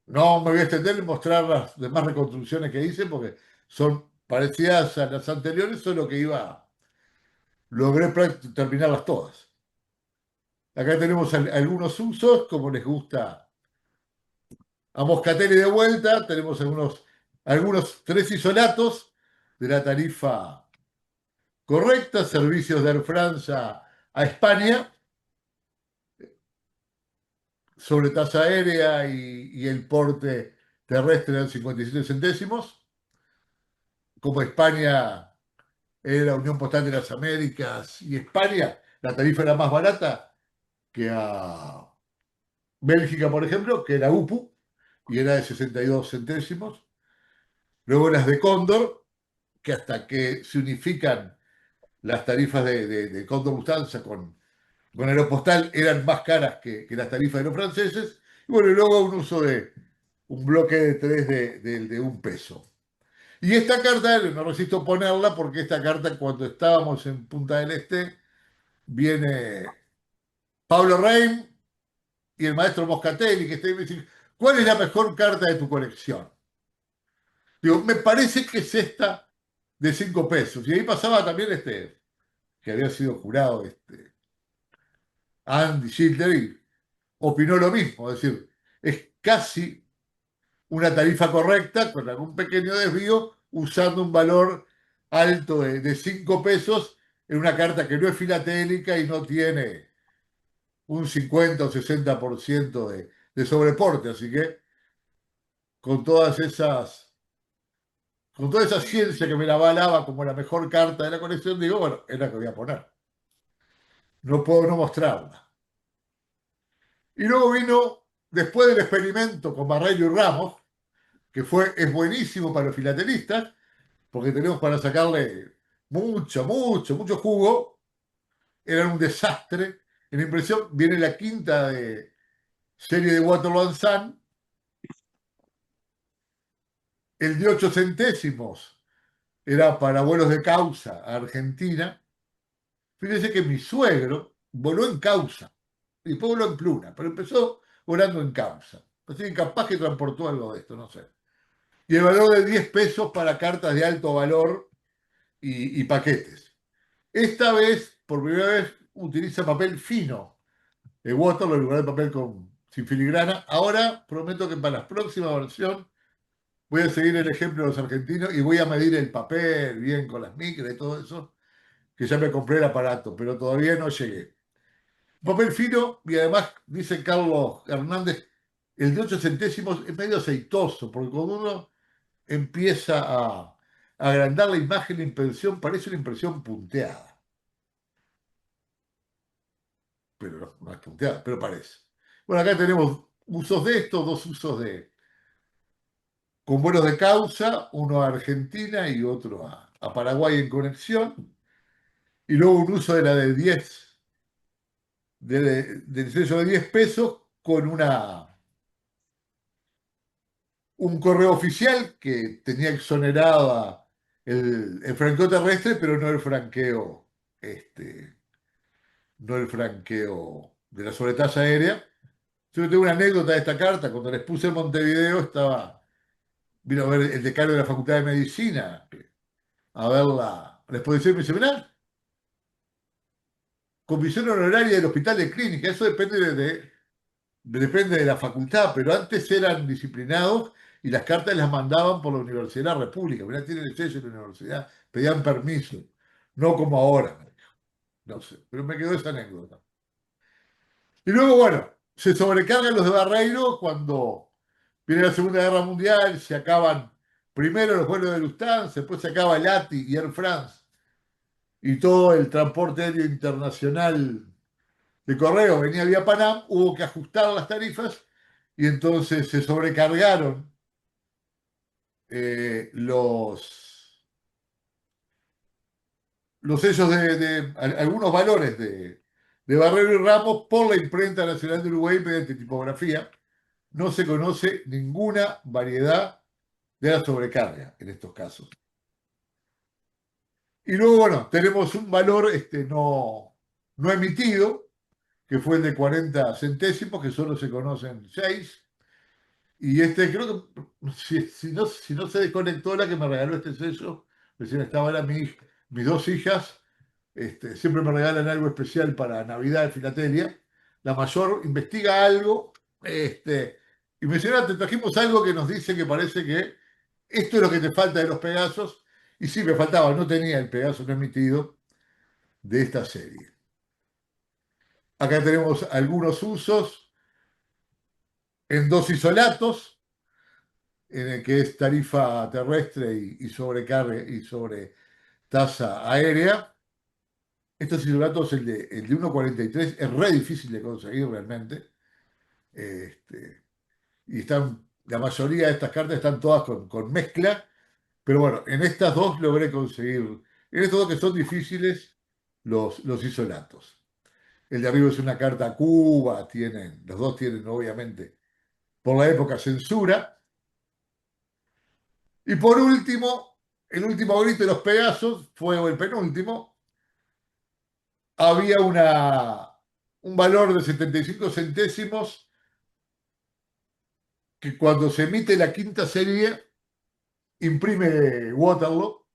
No me voy a extender en mostrar las demás reconstrucciones que hice porque son parecidas a las anteriores, solo que logré terminarlas todas. Acá tenemos algunos usos, como les gusta a Moscatelli de vuelta, tenemos algunos tres isolatos de la tarifa correcta, servicios de Air France a España, sobre tasa aérea y el porte terrestre en 57 céntimos. Como España era la Unión Postal de las Américas y España, la tarifa era más barata que a Bélgica, por ejemplo, que era UPU, y era de 62 céntimos. Luego las de Cóndor, que hasta que se unifican las tarifas de Cóndor Lufthansa con Aeropostal eran más caras que las tarifas de los franceses. Y bueno, y luego un uso de un bloque de tres de un peso. Y esta carta, no resisto ponerla porque esta carta cuando estábamos en Punta del Este, viene Pablo Reim y el maestro Moscatelli, que está ahí y me dice, ¿cuál es la mejor carta de tu colección? Digo, me parece que es esta de 5 pesos. Y ahí pasaba también que había sido jurado, Andy Schilder, y opinó lo mismo. Es decir, es casi una tarifa correcta con algún pequeño desvío usando un valor alto de 5 pesos en una carta que no es filatélica y no tiene un 50 o 60% de sobreporte. Así que con todas esas, con toda esa ciencia que me la avalaba como la mejor carta de la colección, digo, bueno, es la que voy a poner. No puedo no mostrarla. Y luego vino, después del experimento con Barreiro y Ramos, que es buenísimo para los filatelistas, porque tenemos para sacarle mucho jugo. Eran un desastre. En la impresión viene la quinta serie de Waterloo and Sun, el de 8 centésimos era para vuelos de Causa a Argentina. Fíjense que mi suegro voló en Causa, y después voló en Pluna, pero empezó volando en Causa. Así que capaz que transportó algo de esto, no sé. Y el valor de 10 pesos para cartas de alto valor y paquetes. Esta vez, por primera vez, utiliza papel fino de Waterloo en lugar de papel sin filigrana. Ahora prometo que para la próxima versión voy a seguir el ejemplo de los argentinos y voy a medir el papel bien con las micras y todo eso, que ya me compré el aparato, pero todavía no llegué. Papel fino, y además, dice Carlos Hernández, el de 8 centésimos es medio aceitoso, porque cuando uno empieza a agrandar la imagen, la impresión parece una impresión punteada. Pero no es punteada, pero parece. Bueno, acá tenemos usos de esto, dos usos con vuelos de Causa, uno a Argentina y otro a Paraguay en conexión. Y luego un uso de la de 10, del sello de 10 pesos con un correo oficial que tenía exonerada el franqueo terrestre, pero no el franqueo, no el franqueo de la sobretasa aérea. Yo tengo una anécdota de esta carta. Cuando les puse en Montevideo, vino a ver el decano de la Facultad de Medicina a ver la exposición y me dice, mirá, comisión honoraria del Hospital de Clínica. Eso depende de la facultad, pero antes eran disciplinados y las cartas las mandaban por la Universidad de la República. Mirá, tienen el sello de la universidad, pedían permiso, no como ahora. No sé, pero me quedó esa anécdota. Y luego, bueno, se sobrecargan los de Barreiro cuando viene la Segunda Guerra Mundial, se acaban primero los vuelos de Lufthansa, después se acaba el ATI y Air France y todo el transporte aéreo internacional de correo venía vía Panam, hubo que ajustar las tarifas y entonces se sobrecargaron los sellos algunos valores de Barrero y Ramos por la Imprenta Nacional de Uruguay mediante tipografía. No se conoce ninguna variedad de la sobrecarga en estos casos. Y luego, bueno, tenemos un valor no emitido, que fue el de 40 centésimos, que solo se conocen 6. Y creo que, si no se desconectó la que me regaló este sello, recién estaba ahora mis dos hijas, siempre me regalan algo especial para Navidad de Filatelia. La mayor investiga algo, y me dice, "Ah, te trajimos algo que nos dice que parece que esto es lo que te falta de los Pegasos". Y sí, me faltaba, no tenía el Pegaso no emitido de esta serie. Acá tenemos algunos usos en dos isolatos, en el que es tarifa terrestre y sobrecarga y sobre tasa aérea. Estos isolatos, el de 1,43 es re difícil de conseguir realmente. Y la mayoría de estas cartas están todas con mezcla, pero bueno, en estas dos logré conseguir, en estos dos que son difíciles, los isolatos. El de arriba es una carta a Cuba, los dos tienen obviamente por la época censura. Y por último, el último grito de los Pegasos fue, o el penúltimo, había un valor de 75 centésimos que cuando se emite la quinta serie imprime Waterloo,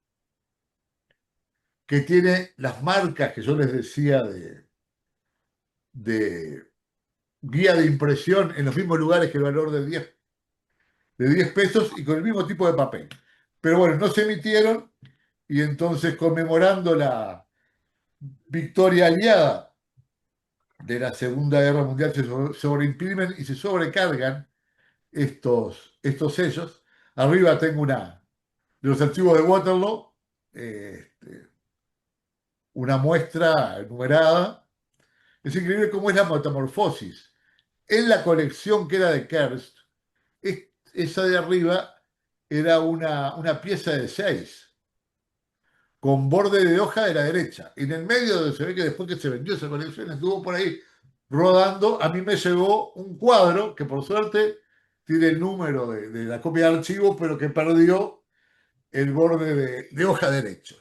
que tiene las marcas que yo les decía de guía de impresión en los mismos lugares que el valor de 10 pesos y con el mismo tipo de papel. Pero bueno, no se emitieron y entonces conmemorando victoria aliada de la Segunda Guerra Mundial se sobreimprimen y se sobrecargan estos sellos. Arriba tengo de los archivos de Waterloo, una muestra numerada. Es increíble cómo es la metamorfosis. En la colección que era de Kerst, esa de arriba era una pieza de 6 con borde de hoja de la derecha. Y en el medio, se ve que después que se vendió esa colección, estuvo por ahí rodando. A mí me llegó un cuadro que por suerte tiene el número de la copia de archivo, pero que perdió el borde de hoja derecho.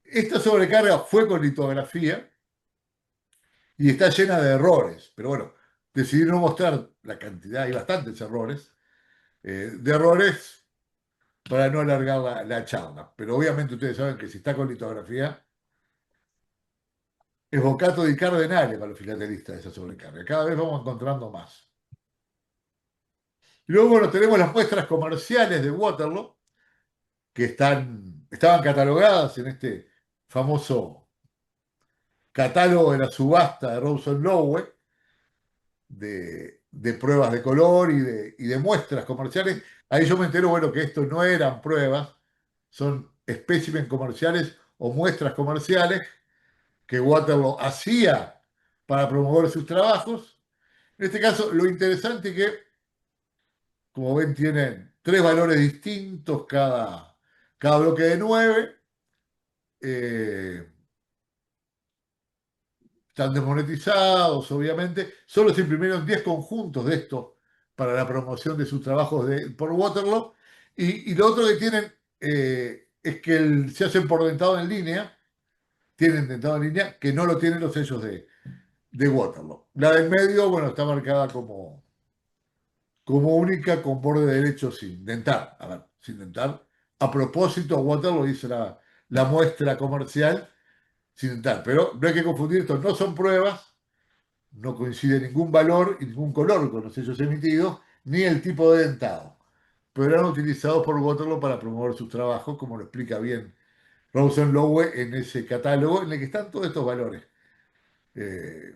Esta sobrecarga fue con litografía y está llena de errores. Pero bueno, decidí no mostrar la cantidad, hay bastantes errores, de errores para no alargar la charla. Pero obviamente ustedes saben que si está con litografía, es bocato di cardenale para los filatelistas esa sobrecarga. Cada vez vamos encontrando más. Y luego, bueno, tenemos las muestras comerciales de Waterloo, que estaban catalogadas en este famoso catálogo de la subasta de Rawson Lowe, de pruebas de color y de muestras comerciales. Ahí yo me entero, bueno, que esto no eran pruebas, son espécimen comerciales o muestras comerciales que Waterloo hacía para promover sus trabajos. En este caso, lo interesante es que, como ven, tienen 3 valores distintos cada bloque de 9. Están desmonetizados, obviamente. Solo se imprimieron 10 conjuntos de esto para la promoción de sus trabajos por Waterloo. Y lo otro que tienen es que se hacen por dentado en línea, tienen dentado en línea, que no lo tienen los sellos de Waterloo. La del medio, bueno, está marcada como única con borde derecho sin dentar. A ver, sin dentar. A propósito, Waterloo hizo la muestra comercial sin dentar. Pero no hay que confundir esto, no son pruebas, no coincide ningún valor y ningún color con los sellos emitidos, ni el tipo de dentado. Pero eran utilizados por Waterloo para promover sus trabajos, como lo explica bien Rawson Lowe en ese catálogo en el que están todos estos valores. Eh,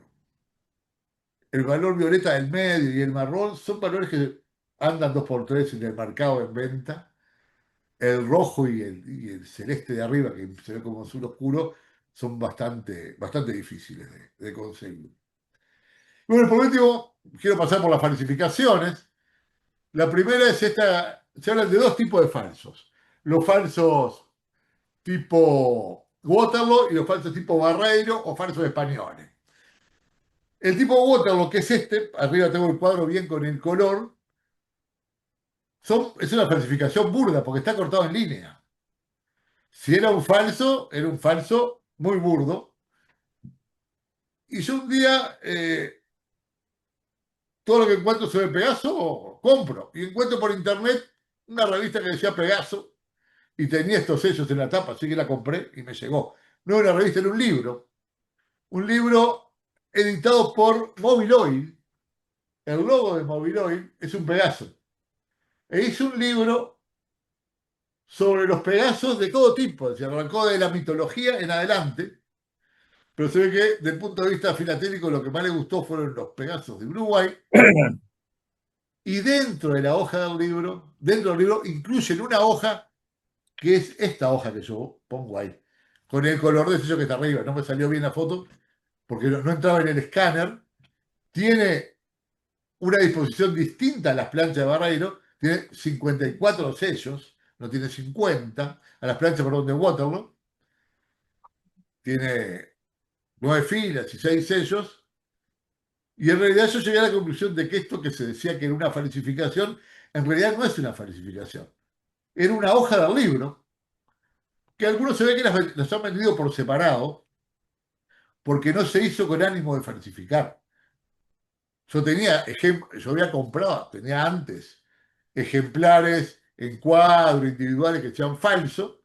el valor violeta del medio y el marrón son valores que andan 2 por 3 en el mercado en venta. El rojo y el celeste de arriba, que se ve como azul oscuro, son bastante difíciles de conseguir. Bueno, por último, quiero pasar por las falsificaciones. La primera es esta, se hablan de 2 tipos de falsos. Los falsos tipo Waterloo y los falsos tipo Barreiro o falsos españoles. El tipo Waterloo, que es este, arriba tengo el cuadro bien con el color, es una falsificación burda porque está cortado en línea. Si era un falso muy burdo. Y yo un día, todo lo que encuentro sobre Pegaso, compro. Y encuentro por internet una revista que decía Pegaso y tenía estos sellos en la tapa, así que la compré y me llegó. No era una revista, era un libro. Un libro editado por Mobiloil. El logo de Mobiloil es un Pegaso. E hizo un libro sobre los Pegasos de todo tipo. Se arrancó de la mitología en adelante. Pero se ve que, desde el punto de vista filatélico, lo que más le gustó fueron los Pegasos de Uruguay. Y dentro del libro, incluyen una hoja que es esta hoja que yo pongo ahí, con el color de sello que está arriba. No me salió bien la foto porque no entraba en el escáner. Tiene una disposición distinta a las planchas de Barreiro. Tiene 54 sellos, no tiene 50. A las planchas, perdón, de Waterloo. Tiene 9 filas y 6 sellos. Y en realidad yo llegué a la conclusión de que esto que se decía que era una falsificación, en realidad no es una falsificación. Era una hoja del libro, que algunos se ve que las han vendido por separado, porque no se hizo con ánimo de falsificar. Yo había comprado, tenía antes, ejemplares en cuadro, individuales que sean falsos,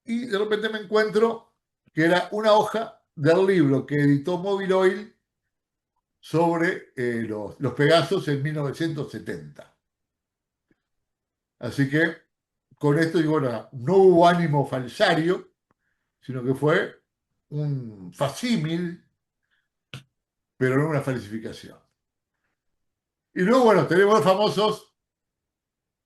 y de repente me encuentro que era una hoja del libro que editó Mobile Oil sobre los Pegasos en 1970. Así que con esto digo, no hubo ánimo falsario, sino que fue un facímil, pero no una falsificación. Y luego, bueno, tenemos los famosos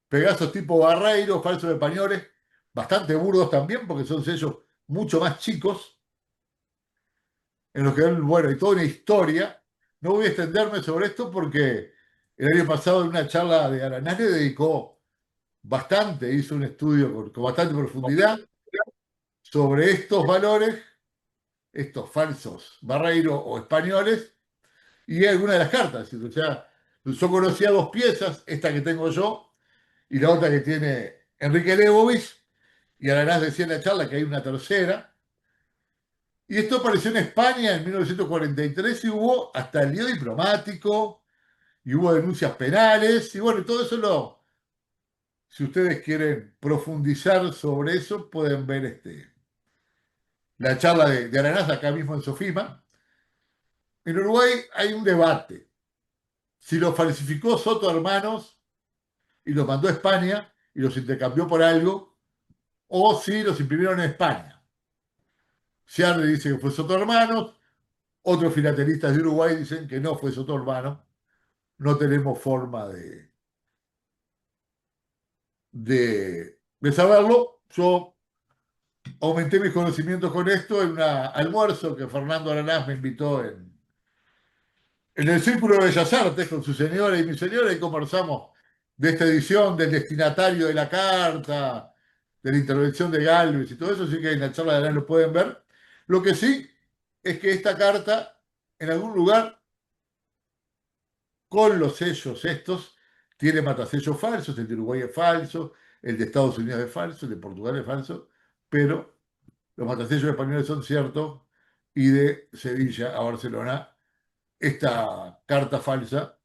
Pegasos tipo Barreiro, falsos españoles, bastante burdos también, porque son sellos mucho más chicos, en los que, bueno, hay toda una historia. No voy a extenderme sobre esto porque el año pasado en una charla de Aranás le dedicó bastante, hizo un estudio con bastante profundidad sobre estos valores, estos falsos Barreiro o españoles, y algunas de las cartas. O sea, yo conocía dos piezas, esta que tengo yo y la otra que tiene Enrique Lebovich, y Aranás decía en la charla que hay una tercera. Y esto apareció en España en 1943 y hubo hasta el lío diplomático y hubo denuncias penales. Y bueno, todo eso si ustedes quieren profundizar sobre eso, pueden ver la charla de Aranaz acá mismo en Sofima. En Uruguay hay un debate. Si los falsificó Soto Hermanos y los mandó a España y los intercambió por algo, o si los imprimieron en España. Searle dice que fue Soto Hermanos, otros filatelistas de Uruguay dicen que no fue Soto Hermanos. No tenemos forma de saberlo. Yo aumenté mis conocimientos con esto en un almuerzo que Fernando Aranás me invitó en el Círculo de Bellas Artes con su señora y mi señora, y conversamos de esta edición, del destinatario de la carta, de la intervención de Galvez y todo eso, así que en la charla de Aranás lo pueden ver. Lo que sí es que esta carta, en algún lugar, con los sellos estos, tiene matasellos falsos, el de Uruguay es falso, el de Estados Unidos es falso, el de Portugal es falso, pero los matasellos españoles son ciertos, y de Sevilla a Barcelona esta carta falsa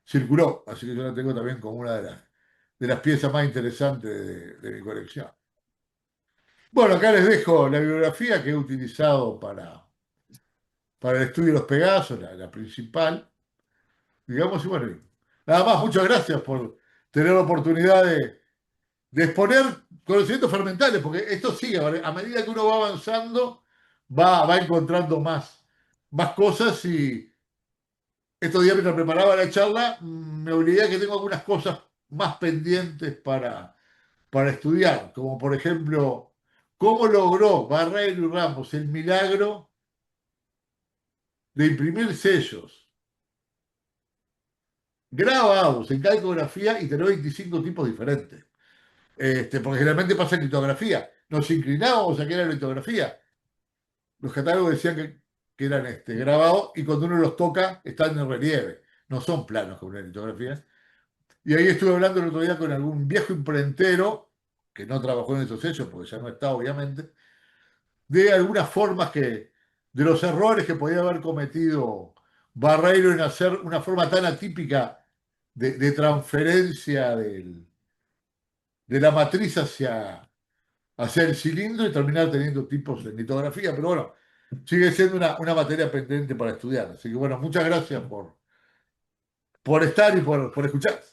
circuló, así que yo la tengo también como una de las piezas más interesantes de mi colección. Bueno, acá les dejo la bibliografía que he utilizado para el estudio de los Pegasos, la principal, digamos, y bueno, nada más, muchas gracias por tener la oportunidad de exponer conocimientos fermentales, porque esto sigue, ¿vale? A medida que uno va avanzando, va encontrando más cosas. Y estos días, mientras preparaba la charla, me olvidé que tengo algunas cosas más pendientes para estudiar, como por ejemplo, cómo logró Barreiro y Ramos el milagro de imprimir sellos grabados en calcografía y tener 25 tipos diferentes. Porque generalmente pasa en litografía. Nos inclinábamos a que era litografía. Los catálogos decían que eran grabados, y cuando uno los toca están en relieve. No son planos como una litografía. Y ahí estuve hablando el otro día con algún viejo imprentero que no trabajó en esos sellos, porque ya no está, obviamente, de algunas formas de los errores que podía haber cometido Barreiro en hacer una forma tan atípica de transferencia de la matriz hacia el cilindro y terminar teniendo tipos de litografía. Pero bueno, sigue siendo una materia pendiente para estudiar. Así que bueno, muchas gracias por estar y por escuchar.